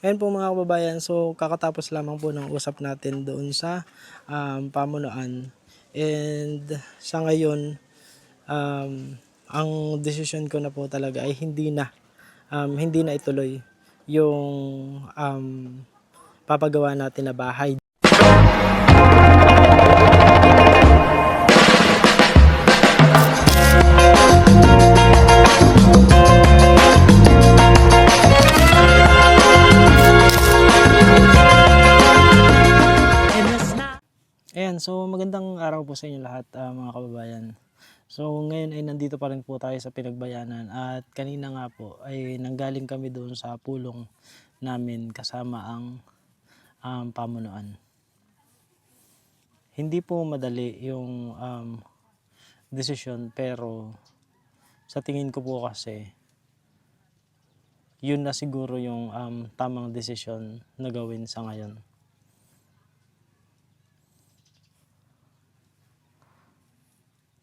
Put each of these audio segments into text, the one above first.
Ayan po mga kababayan, so kakatapos lamang po ng usap natin doon sa pamunuan. And sa ngayon, um, ang desisyon ko na po talaga ay hindi na ituloy yung papagawa natin na bahay. Ayan, so magandang araw po sa inyo lahat, mga kababayan. So ngayon ay nandito pa rin po tayo sa Pinagbayanan at kanina nga po ay nanggaling kami doon sa pulong namin kasama ang pamunuan. Hindi po madali yung desisyon, pero sa tingin ko po kasi yun na siguro yung tamang desisyon na gawin sa ngayon.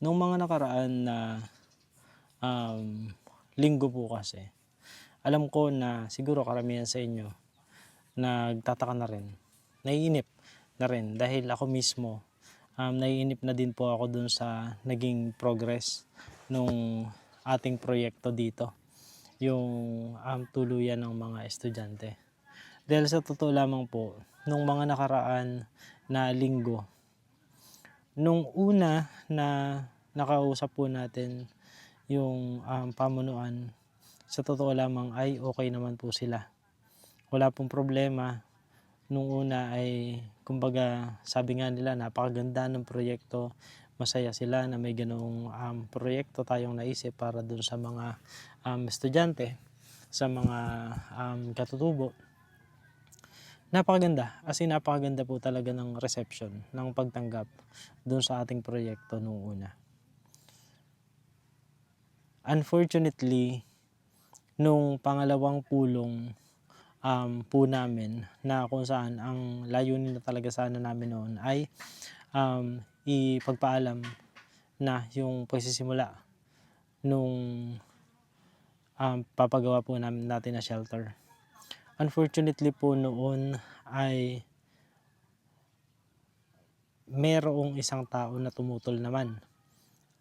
Nung mga nakaraan na linggo po kasi, alam ko na siguro karamihan sa inyo nagtataka na rin, naiinip na rin dahil ako mismo naiinip na din po ako dun sa naging progress nung ating proyekto dito, yung tuluyan ng mga estudyante. Dahil sa totoo lamang po, nung mga nakaraan na linggo, nung una na nakausap po natin yung pamunuan, sa totoo lamang ay okay naman po sila. Wala pong problema. Nung una ay kumbaga sabi nga nila napakaganda ng proyekto. Masaya sila na may ganong proyekto tayong naisip para dun sa mga estudyante, sa mga katutubo. Napakaganda, as in napakaganda po talaga ng reception, ng pagtanggap dun sa ating proyekto nung una. Unfortunately, nung pangalawang pulong po namin na kung saan ang layunin na talaga sana namin noon ay ipagpaalam na yung pagsisimula nung papagawa po natin na shelter. Unfortunately po noon ay merong isang tao na tumutol naman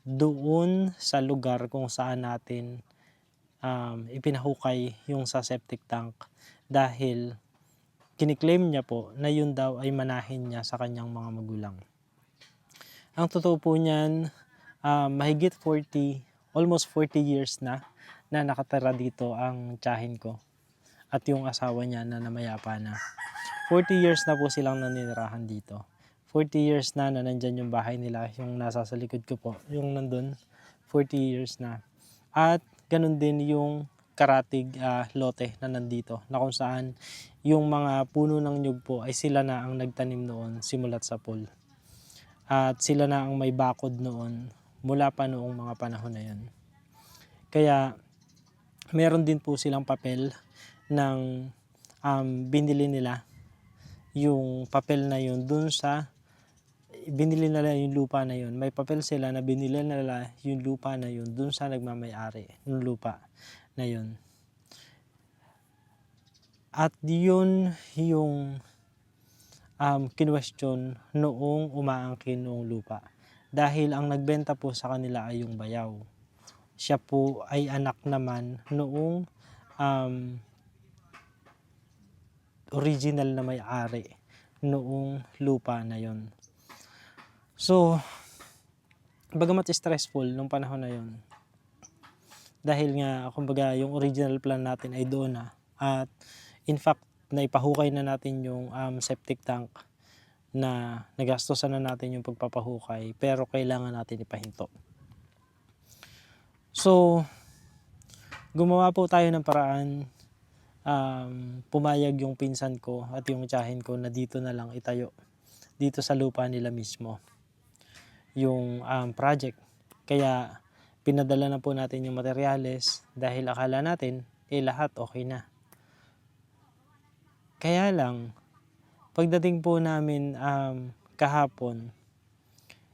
doon sa lugar kung saan natin ipinahukay yung sa septic tank, dahil kiniklaim niya po na yun daw ay manahin niya sa kanyang mga magulang. Ang totoo po niyan, mahigit 40, almost 40 years na nakatira dito ang tiyahin ko at yung asawa niya na namayapa na. 40 years na po silang naninirahan dito. 40 years na nandyan yung bahay nila, yung nasa sa likod ko po, yung nandun, 40 years na. At ganun din yung karatig lote na nandito, na kung saan yung mga puno ng nyug po ay sila na ang nagtanim noon simulat sa pool. At sila na ang may bakod noon mula pa noong mga panahon na yun. Kaya meron din po silang papel ng binili nila yung papel na yun dun sa binili nila yung lupa na yun. May papel sila na binili nila yung lupa na yun dun sa nagmamay-ari ng lupa na yun. At yun yung kinwestiyon noong umaangkin noong lupa. Dahil ang nagbenta po sa kanila ay yung bayaw. Siya po ay anak naman noong original na may-ari noong lupa na yon. So, bagamat stressful nung panahon na yon, dahil nga kumbaga yung original plan natin ay doon na, at in fact naipahukay na natin yung septic tank, na nagastosan na natin yung pagpapahukay, pero kailangan natin ipahinto. So, gumawa po tayo ng paraan. Pumayag yung pinsan ko at yung tiyahin ko na dito na lang itayo, dito sa lupa nila mismo, yung project. Kaya pinadala na po natin yung materyales dahil akala natin lahat okay na. Kaya lang, pagdating po namin kahapon,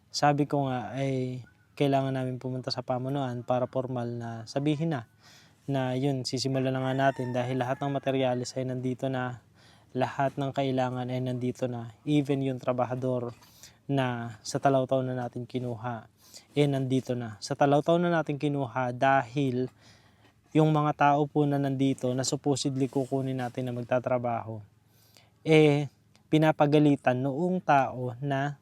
sabi ko nga ay kailangan namin pumunta sa pamunuan para formal na sabihin na na yun, sisimulan na nga natin dahil lahat ng materyales ay nandito na, lahat ng kailangan ay nandito na, even yung trabahador na sa Talawtaw na natin kinuha, nandito na. Sa Talawtaw na natin kinuha dahil yung mga tao po na nandito na supposedly kukunin natin na magtatrabaho, pinapagalitan noong tao na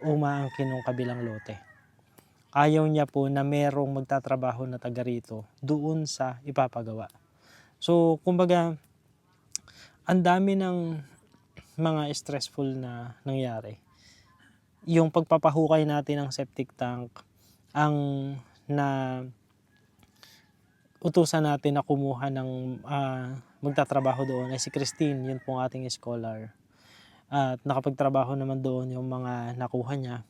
umaangkin ng kabilang lote. Ayaw niya po na merong magtatrabaho na taga rito doon sa ipapagawa. So, kumbaga, ang dami ng mga stressful na nangyari. Yung pagpapahukay natin ng septic tank, ang na utusan natin na kumuha ng magtatrabaho doon ay si Christine, yun pong ating scholar. At nakapagtrabaho naman doon yung mga nakuha niya.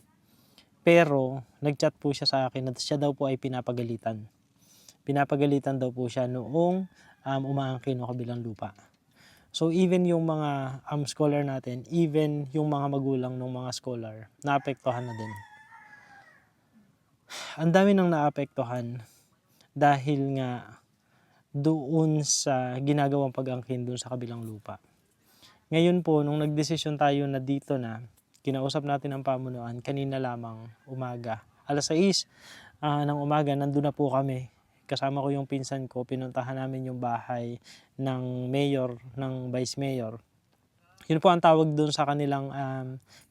Pero nag-chat po siya sa akin at siya daw po ay pinapagalitan. Pinapagalitan daw po siya noong umaangkin ng kabilang lupa. So even yung mga scholar natin, even yung mga magulang ng mga scholar, naapektuhan na din. Ang dami nang naapektuhan dahil nga doon sa ginagawang pag-angkin doon sa kabilang lupa. Ngayon po, nung nagdesisyon tayo na dito na, kinausap natin ang pamunuan kanina lamang umaga. Alas 6 ng umaga, nandun na po kami. Kasama ko yung pinsan ko, pinuntahan namin yung bahay ng mayor, ng vice mayor. Yun po ang tawag doon sa kanilang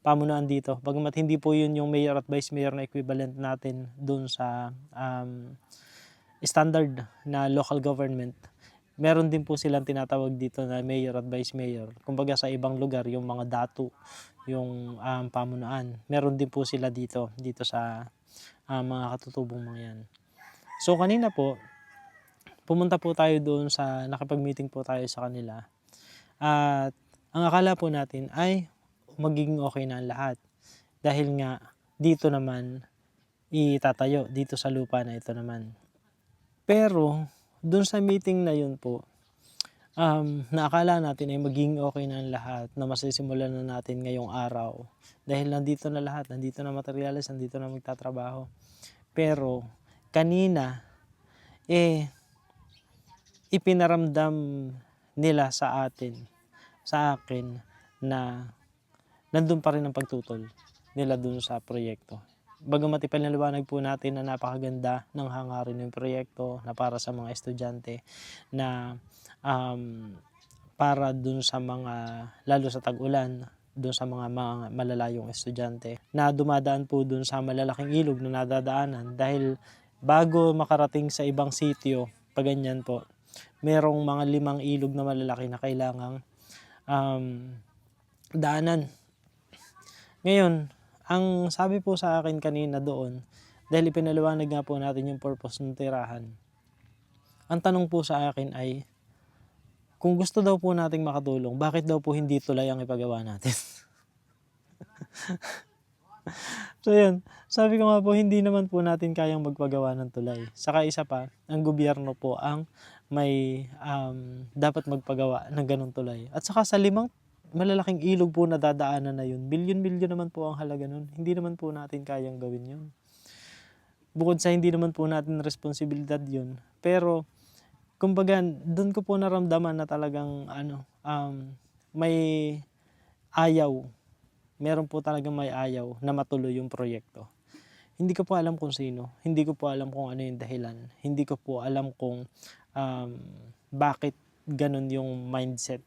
pamunuan dito. Bagamat hindi po yun yung mayor at vice mayor na equivalent natin doon sa standard na local government. Meron din po silang tinatawag dito na mayor at vice mayor. Kumbaga sa ibang lugar, yung mga datu, yung pamunuan. Meron din po sila dito sa mga katutubong mga yan. So kanina po, pumunta po tayo doon sa, nakipag-meeting po tayo sa kanila. At ang akala po natin ay magiging okay na ang lahat. Dahil nga dito naman itatayo, dito sa lupa na ito naman. Pero doon sa meeting na yun po, naakala natin ay maging okay na ang lahat, na masisimulan na natin ngayong araw. Dahil nandito na lahat, nandito na materyales, nandito na magtatrabaho. Pero kanina, ipinaramdam nila sa akin, na nandun pa rin ang pagtutol nila dun sa proyekto. Bagamat ipinaliwanag po natin na napakaganda ng hangarin ng proyekto na para sa mga estudyante, na para dun sa mga, lalo sa tag-ulan, dun sa mga malalayong estudyante na dumadaan po dun sa malalaking ilog na nadadaanan, dahil bago makarating sa ibang sitio, paganyan po, merong mga 5 ilog na malalaki na kailangang daanan. Ngayon, ang sabi po sa akin kanina doon, dahil ipinaliwanag nga po natin yung purpose ng tirahan, ang tanong po sa akin ay, kung gusto daw po nating makatulong, bakit daw po hindi tulay ang ipagawa natin? So yun, sabi ko nga po, hindi naman po natin kayang magpagawa ng tulay. Saka isa pa, ang gobyerno po ang may dapat magpagawa ng ganong tulay. At saka sa 5 malalaking ilog po na dadaanan na yun, bilyon-bilyon naman po ang halaga nun. Hindi naman po natin kayang gawin yun. Bukod sa hindi naman po natin responsibilidad yun. Pero, kumbaga, doon ko po naramdaman na talagang may ayaw. Meron po talagang may ayaw na matuloy yung proyekto. Hindi ko po alam kung sino. Hindi ko po alam kung ano yung dahilan. Hindi ko po alam kung bakit ganun yung mindset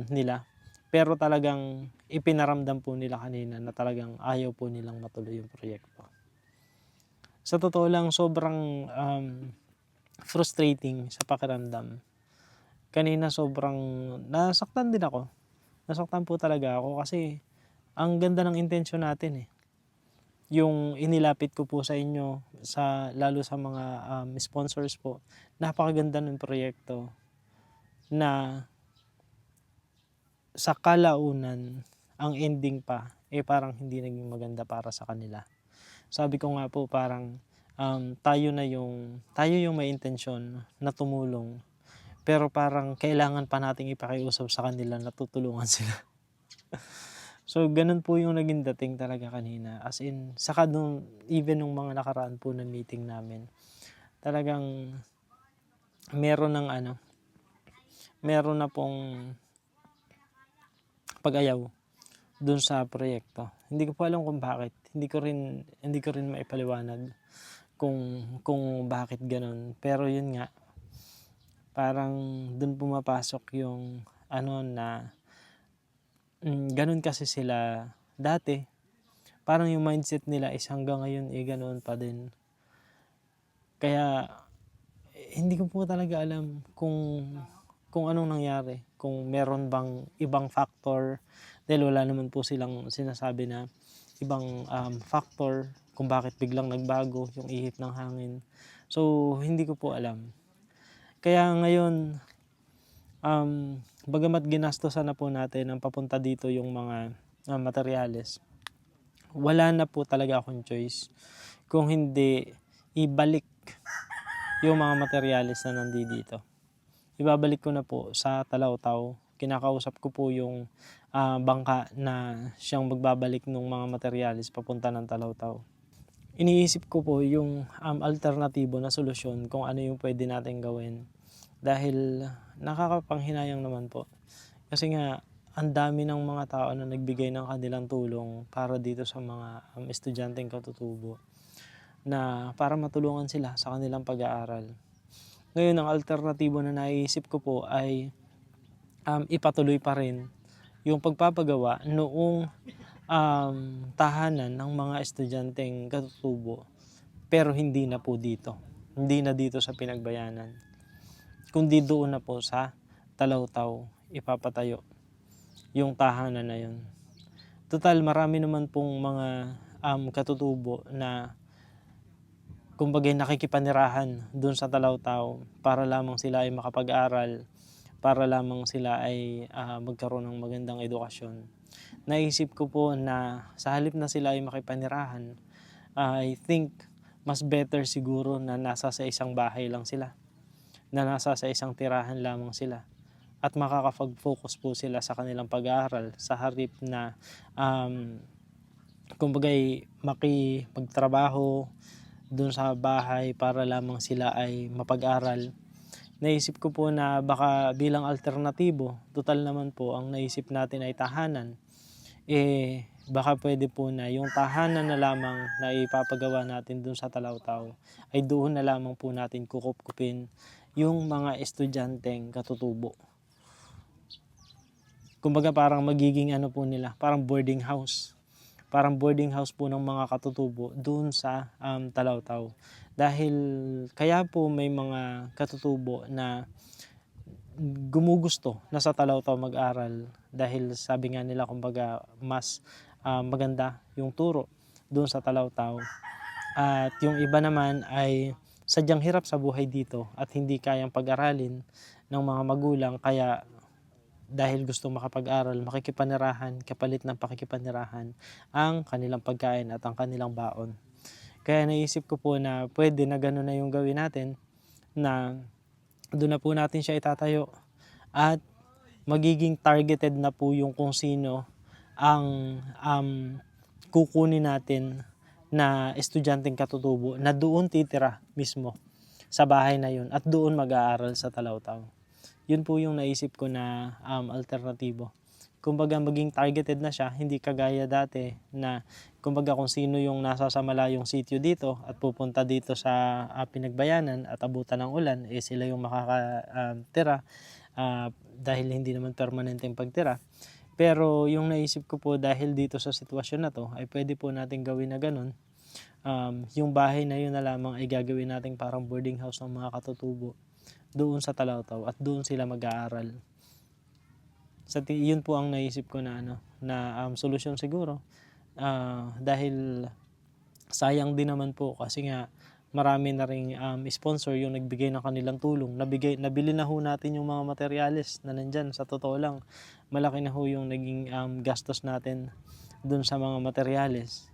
nila. Pero talagang ipinaramdam po nila kanina na talagang ayaw po nilang matuloy yung proyekto. Sa totoo lang, sobrang frustrating sa pakiramdam. Kanina sobrang nasaktan din ako. Nasaktan po talaga ako kasi ang ganda ng intensyon natin eh. Yung inilapit ko po sa inyo, lalo sa mga sponsors po, napakaganda ng proyekto na sa kalaunan, ang ending pa, parang hindi naging maganda para sa kanila. Sabi ko nga po, parang tayo yung may intensyon na tumulong, pero parang kailangan pa nating ipakiusap sa kanila na tutulungan sila. So, ganun po yung naging dating talaga kanina. As in, saka even nung mga nakaraan po na meeting namin, talagang meron ng ano, meron na pong pag-ayaw dun sa proyekto. Hindi ko po alam kung bakit. Hindi ko rin maipaliwanag kung bakit gano'n. Pero yun nga, parang dun pumapasok yung ano na gano'n kasi sila dati. Parang yung mindset nila is hanggang ngayon ganoon pa din. Kaya hindi ko po talaga alam kung anong nangyari, kung meron bang ibang factor, dahil wala naman po silang sinasabi na ibang factor kung bakit biglang nagbago yung ihip ng hangin. So, hindi ko po alam. Kaya ngayon, bagamat ginastosan na po natin ang papunta dito yung mga materyales, wala na po talaga akong choice kung hindi ibalik yung mga materyales na nandito. Ibabalik ko na po sa Talautaw. Kinakausap ko po yung bangka na siyang magbabalik ng mga materyales papunta ng Talautaw. Iniisip ko po yung alternatibo na solusyon kung ano yung pwede natin gawin. Dahil nakakapanghinayang naman po. Kasi nga, ang dami ng mga tao na nagbigay ng kanilang tulong para dito sa mga estudyanteng katutubo na para matulungan sila sa kanilang pag-aaral. Ngayon, ang alternatibo na naiisip ko po ay ipatuloy pa rin yung pagpapagawa noong tahanan ng mga estudyanteng katutubo, pero hindi na po dito. Hindi na dito sa Pinagbayanan, kundi doon na po sa Talautaw ipapatayo yung tahanan na yun. Total, marami naman pong mga katutubo na kumbaga nakikipanirahan doon sa Talautaw para lamang sila ay makapag-aral, para lamang sila ay magkaroon ng magandang edukasyon. Naisip ko po na sa halip na sila ay makipanirahan, I think mas better siguro na nasa sa isang bahay lang sila, na nasa sa isang tirahan lamang sila, at makakapag-focus po sila sa kanilang pag-aaral sa halip na kumbaga'y makipagtrabaho doon sa bahay para lamang sila ay mapag-aral. Naisip ko po na baka bilang alternatibo, total naman po ang naisip natin ay tahanan, baka pwede po na yung tahanan na lamang na ipapagawa natin doon sa Talautaw ay doon na lamang po natin kukupkupin yung mga estudyanteng katutubo. Kumbaga parang magiging ano po nila, parang boarding house. Parang boarding house po ng mga katutubo doon sa Talautaw. Dahil kaya po may mga katutubo na gumugusto na sa Talautaw mag-aral, dahil sabi nga nila kumbaga mas maganda yung turo doon sa Talautaw. At yung iba naman ay sadyang hirap sa buhay dito at hindi kayang pag-aralin ng mga magulang, kaya dahil gustong makapag-aral, makikipanirahan, kapalit ng pakikipanirahan ang kanilang pagkain at ang kanilang baon. Kaya naisip ko po na pwede na gano'n na yung gawin natin, na doon na po natin siya itatayo at magiging targeted na po yung kung sino ang kukunin natin na estudyanteng katutubo na doon titira mismo sa bahay na yun at doon mag-aaral sa Talautaw. Yun po yung naisip ko na alternatibo. Kumbaga maging targeted na siya, hindi kagaya dati na kumbaga kung sino yung nasa sa malayong sitio dito at pupunta dito sa Pinagbayanan at abutan ng ulan, sila yung makakatira dahil hindi naman permanenteng pagtira. Pero yung naisip ko po dahil dito sa sitwasyon na to ay pwede po natin gawin na ganun. Yung bahay na yun na lamang ay gagawin natin parang boarding house ng mga katutubo doon sa Talautaw at doon sila mag-aaral. Yun po ang naisip ko na solusyon siguro. Dahil sayang din naman po kasi nga marami na ring sponsor yung nagbigay ng kanilang tulong. Nabili na ho natin yung mga materyales na nandyan. Sa totoo lang, malaki na ho yung naging gastos natin dun sa mga materyales.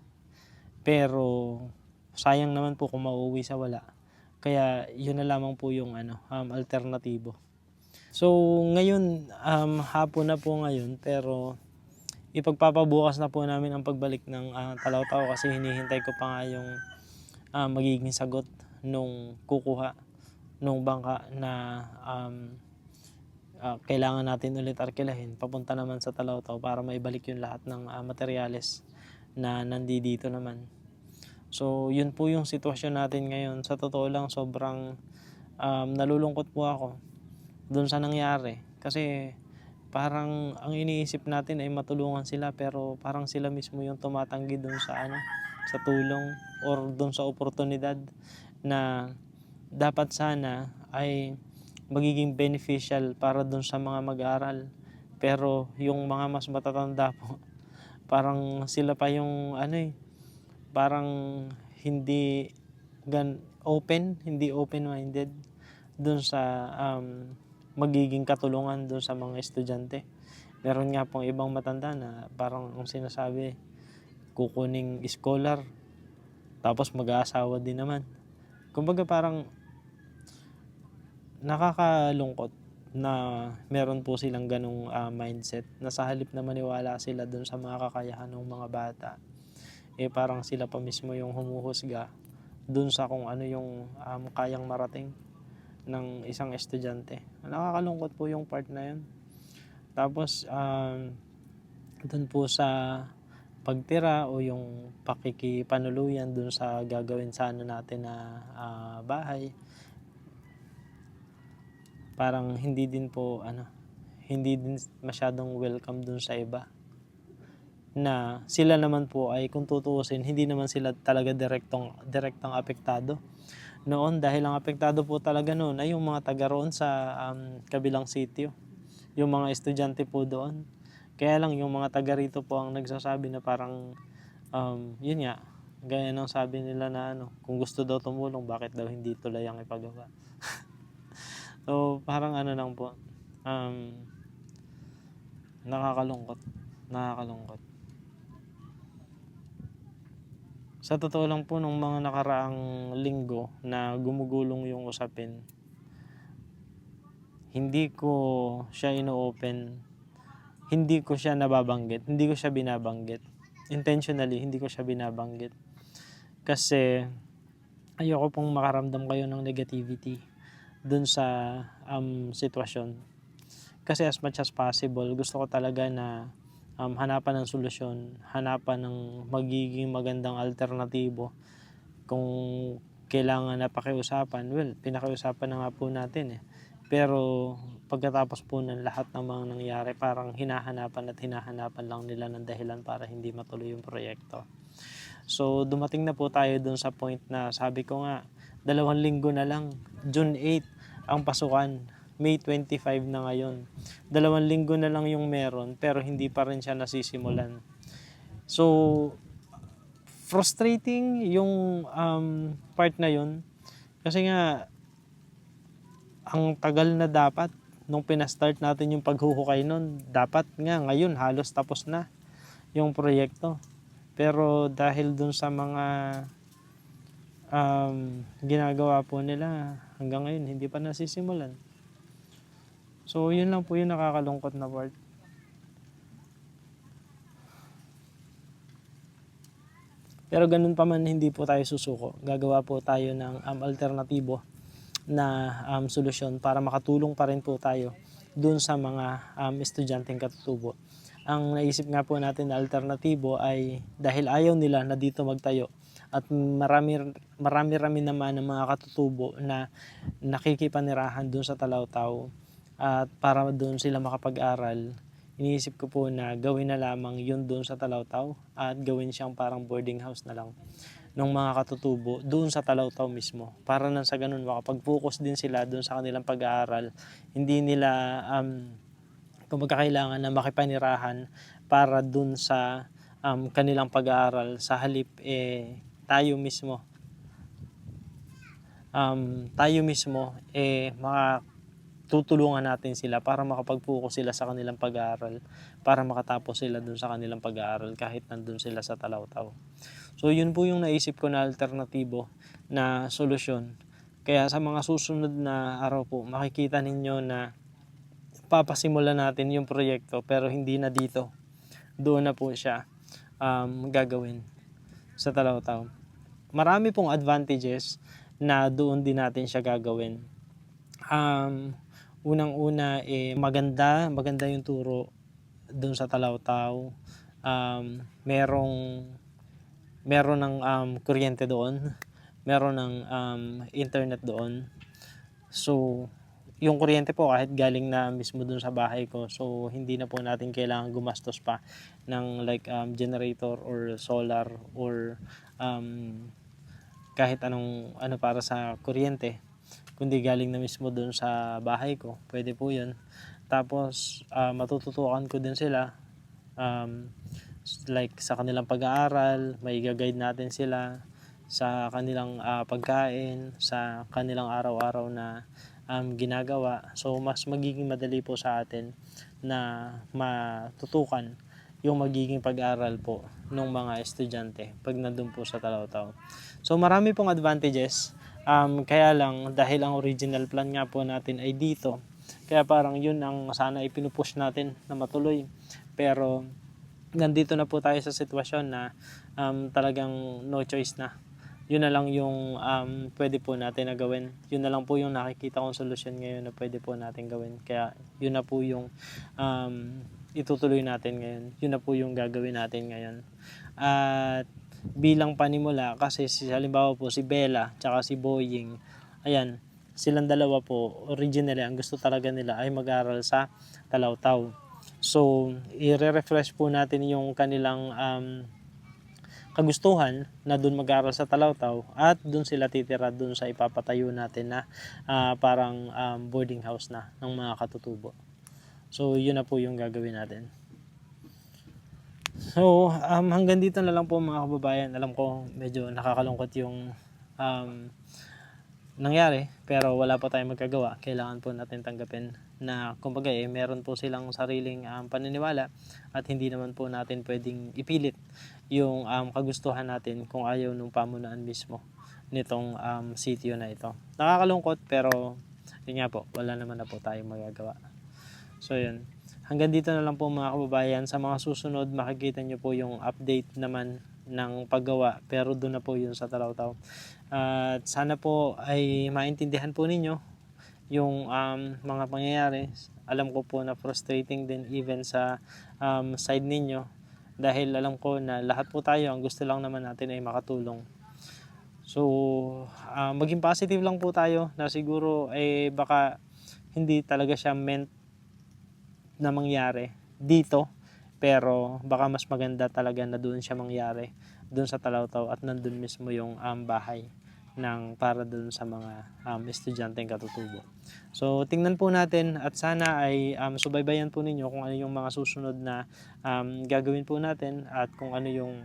Pero sayang naman po kung mauuwi sa wala. Kaya yun na lamang po yung alternatibo. So ngayon, hapon na po ngayon, pero ipagpapabukas na po namin ang pagbalik ng Talautaw kasi hinihintay ko pa nga yung magiging sagot nung kukuha nung bangka na kailangan natin ulit arkilahin papunta naman sa Talawtaw para maibalik yung lahat ng materyales na nandito naman. So yun po yung sitwasyon natin ngayon. Sa totoo lang sobrang nalulungkot po ako dun sa nangyari. Kasi parang ang iniisip natin ay matulungan sila, pero parang sila mismo yung tumatanggi dun sa sa tulong or dun sa oportunidad na dapat sana ay magiging beneficial para dun sa mga mag-aaral. Pero yung mga mas matatanda po, parang sila pa yung parang hindi hindi open-minded dun sa magiging katulungan dun sa mga estudyante. Meron nga pong ibang matanda na parang ang sinasabi, kukuning scholar, tapos mag-aasawa din naman. Kumbaga parang nakakalungkot na meron po silang ganong mindset, na sa halip na maniwala sila dun sa mga kakayahan ng mga bata, parang sila pa mismo yung humuhusga dun sa kung ano yung kayang marating ng isang estudyante. Nakakalungkot po yung part na yun. Tapos dun po sa pagtira o yung pakikipanuluyan dun sa gagawin sana natin na bahay, parang hindi din masyadong welcome dun sa iba, na sila naman po ay kung tutuusin hindi naman sila talaga direktang apektado noon, dahil ang apektado po talaga noon ay yung mga taga roon sa kabilang sitio, yung mga estudyante po doon. Kaya lang yung mga taga rito po ang nagsasabi na parang yun nga, gaya ng sabi nila na kung gusto daw tumulong, bakit daw hindi tuloy ang ipagawa. So parang lang po, nakakalungkot. Sa totoo lang po, nung mga nakaraang linggo na gumugulong yung usapin, hindi ko siya hindi ko siya binabanggit. Intentionally, hindi ko siya binabanggit. Kasi ayoko pong makaramdam kayo ng negativity dun sa sitwasyon. Kasi as much as possible, gusto ko talaga na hanapan ng solusyon, hanapan ng magiging magandang alternatibo. Kung kailangan na pakiusapan, well, pinakiusapan na nga po natin Pero pagkatapos po ng lahat ng mga nangyari, parang hinahanapan lang nila ng dahilan para hindi matuloy yung proyekto. So dumating na po tayo dun sa point na sabi ko nga, 2 linggo na lang, June 8 ang pasukan, May 25 na ngayon. 2 linggo na lang yung meron, pero hindi pa rin siya nasisimulan. So frustrating yung part na yun, kasi nga ang tagal na dapat nung pinastart natin yung paghuhukay nun. Dapat nga ngayon halos tapos na yung proyekto, pero dahil dun sa mga ginagawa po nila, hanggang ngayon hindi pa nasisimulan. So yun lang po yung nakakalungkot na part. Pero ganun pa man, hindi po tayo susuko. Gagawa po tayo ng alternatibo na solusyon para makatulong pa rin po tayo dun sa mga estudyanteng katutubo. Ang naisip nga po natin na alternatibo ay dahil ayaw nila na dito magtayo at marami naman ng mga katutubo na nakikipanirahan dun sa Talawtaw, at para dun sila makapag-aral, iniisip ko po na gawin na lamang yun dun sa Talawtaw at gawin siyang parang boarding house na lang ng mga katutubo doon sa Talawtaw mismo, para nang sa ganun makapag-focus din sila doon sa kanilang pag-aaral. Hindi nila kumbaga kailangan na makipanirahan para doon sa kanilang pag-aaral, sa halip tayo mismo makatutulungan natin sila para makapag-focus sila sa kanilang pag-aaral, para makatapos sila doon sa kanilang pag-aaral kahit nandun sila sa Talawtaw. So yun po yung naisip ko na alternatibo na solusyon. Kaya sa mga susunod na araw po, makikita ninyo na papasimulan natin yung proyekto, pero hindi na dito. Doon na po siya gagawin sa Talawtaw. Marami pong advantages na doon din natin siya gagawin. Um, Unang-una, maganda yung turo dun sa Talawtaw. Merong meron ng kuryente doon, meron ng internet doon. So, yung kuryente po kahit galing na mismo dun sa bahay ko, so hindi na po natin kailangan gumastos pa ng like generator or solar or um, kahit anong para sa kuryente, kundi galing na mismo dun sa bahay ko, pwede po yun. Tapos matututukan ko din sila, um, like sa kanilang pag-aaral, may guide natin sila sa kanilang pagkain, sa kanilang araw-araw na ginagawa. So mas magiging madali po sa atin na matutukan yung magiging pag-aral po ng mga estudyante pag nandun po sa Talawtaw. So marami pong advantages. Kaya lang dahil ang original plan nga po natin ay dito, kaya parang yun ang sana ipinupush natin na matuloy. Pero nandito na po tayo sa sitwasyon na talagang no choice na. Yun na lang yung pwede po natin na gawin. Yun na lang po yung nakikita kong solusyon ngayon na pwede po natin gawin. Kaya yun na po yung itutuloy natin ngayon. Yun na po yung gagawin natin ngayon. At bilang panimula, kasi halimbawa po si Bella tsaka si Boying, ayan, silang dalawa po, originally, ang gusto talaga nila ay mag-aral sa Talawtaw. So, i-refresh po natin yung kanilang kagustuhan na doon mag-aral sa Talawtaw at doon sila titira doon sa ipapatayo natin na parang boarding house na ng mga katutubo. So, yun na po yung gagawin natin. So, hanggang dito na lang po mga kababayan. Alam ko medyo nakakalungkot yung nangyari, pero wala pa tayong magagawa. Kailangan po natin tanggapin na kumbaga meron po silang sariling paniniwala at hindi naman po natin pwedeng ipilit yung kagustuhan natin kung ayaw nung pamunuan mismo nitong sitio na ito. Nakakalungkot, pero yun nga po, wala naman na po tayong magagawa. So yun, hanggang dito na lang po mga kababayan. Sa mga susunod, makikita nyo po yung update naman ng paggawa, pero doon na po yun sa Talawtaw. At sana po ay maintindihan po ninyo yung mga pangyayari. Alam ko po na frustrating din even sa side ninyo, dahil alam ko na lahat po tayo, ang gusto lang naman natin ay makatulong. So maging positive lang po tayo na siguro baka hindi talaga siya meant na mangyari dito, pero baka mas maganda talaga na doon siya mangyari, doon sa Talawtaw, at nandun mismo yung bahay ng para doon sa mga estudyanteng katutubo. So tingnan po natin at sana ay subaybayan po ninyo kung ano yung mga susunod na gagawin po natin at kung ano yung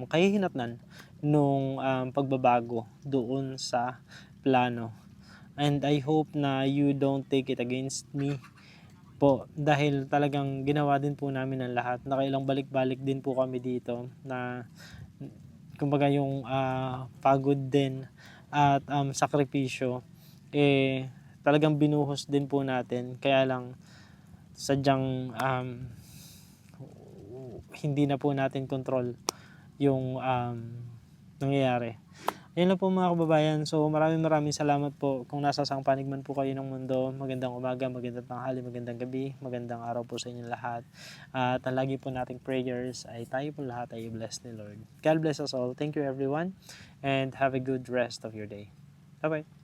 kahihinatnan nung pagbabago doon sa plano. And I hope na you don't take it against me po, dahil talagang ginawa din po namin ang lahat. Nakailang balik-balik din po kami dito na kumbaga yung pagod din at sakripisyo talagang binuhos din po natin. Kaya lang sadyang hindi na po natin control yung nangyayari. Ayun lang po mga kababayan. So maraming salamat po. Kung nasa saang panig man po kayo ng mundo, magandang umaga, magandang tanghali, magandang gabi, magandang araw po sa inyong lahat. At ang lagi po nating prayers ay tayo po lahat ay bless ni Lord. God bless us all. Thank you everyone and have a good rest of your day. Bye-bye.